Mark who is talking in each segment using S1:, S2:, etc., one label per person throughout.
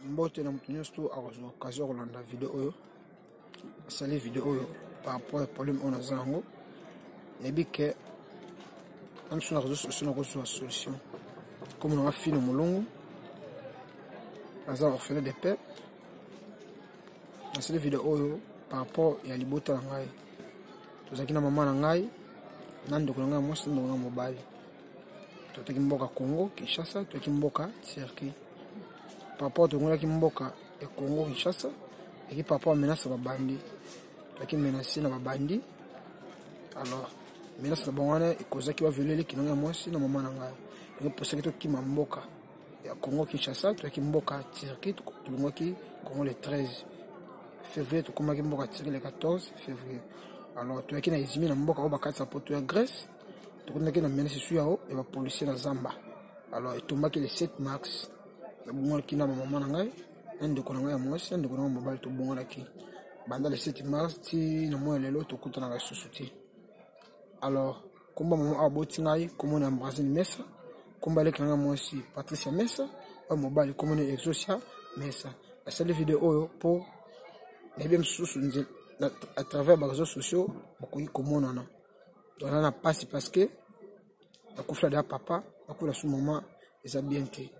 S1: Mbote na mutu nyonso akozwa occasion kolanda video oyo asali video oyo par rapport à problème on a zango nebi ke anso na réseaux sociaux na kozwa solution comme on a fini molongo aza orphelin de père asali video oyo par rapport à libota na ngai tozaki na mama na ngai na ndeko na ngai mwasi ndeko na mobali totaki mboka Congo Kinshasa totaki mboka Turquie par rapport à mboka et Congo Kinshasa et par rapport à menace ba bandi totaki menacer na ba bandi alors menace na bangana et kozaki va violer les kinanga mwasi na mama na ngai et pour ça que toki mboka ya Congo Kinshasa totaki mboka Turquie tulongaki Congo le 13 février tokomaki mboka Turquie le 14 février alors totaki na izimi na mboka ba katsa poto ya Grèce tokondaki na menace sur yao et ba policier na Zamba alors etombaki le 7 mars na bongo ki na mama na ngai ndeko na ngai mwasi ndeko na ngai mobali to bongo na ki banda le 7 mars ti na moya lelo to kutana na susuti alors komba mama aboti ngai komona Ambrazine Mesa komba leki na ngai mwasi Patricia Mesa ba mobali komona Exosia Mesa asali video oyo po na bien susu nzela à travers les réseaux sociaux beaucoup komona na on a passé parce que la koufla de papa la koufla sous maman ils a bien été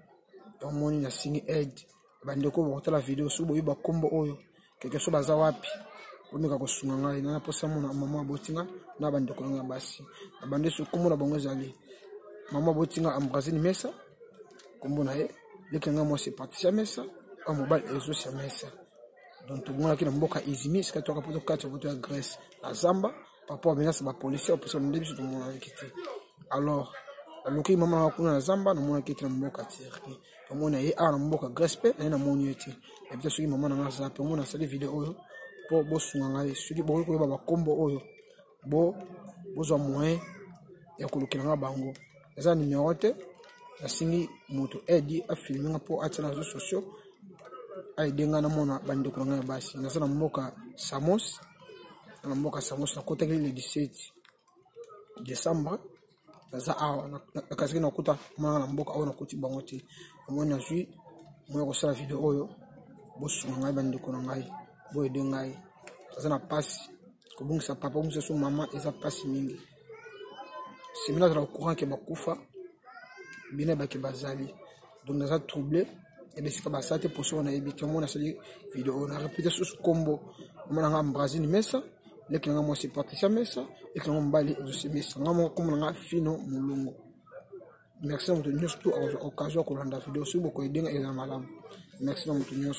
S1: donc mon a signé aide bandeko ba la vidéo sous boyi ba kombo oyo quelque chose baza wapi omeka ko sunga ngai na posa mona maman botinga na bandeko nga basi na bande su komona bango zali maman botinga Ambrazine Mesa kombo na ye lekenga moi c'est Patricia Mesa a mobile Exosia Mesa donc tout le monde qui na mboka izimi c'est que toi pour quatre pour la Grèce la Zamba papa menace ba policier pour son début tout le monde a quitté alors loki maman kuna na Zamba na mona kiti na mboka Turquie to mona ye a na mboka Grèce pe na moni eti et peut-être que maman na za pe mona sali vidéo oyo pour bo sunga ngai soki bo ko ba kombo oyo bo zo moyen ya kolukela bango za numéro te na singi moto aide a filmer pour atteindre les réseaux sociaux aidenga na mona bandeko na ngai basi na sana mboka Samos na mboka Samos na kota le 17 décembre za awa na kasiki na kuta mwana na mboka awa na kuti bango te mwana zui mwana ko sala video oyo bo sunga ngai bandeko na ngai bo aidenga ngai za na passe ko bungisa papa bungisa su mama eza passe mingi simina za courant ke bakufa bina ba ke bazali donc na za troublé et bien c'est comme ça te pour on a évité mon asali vidéo on a répété sur ce combo on a Ambrazine Mesa les qui moi c'est Patricia Mesa et qui on bali je Mesa ngamo comme on a fino mulungu merci à vous de nous tout à occasion qu'on a vidéo sur beaucoup aider et dans malam merci à vous de nous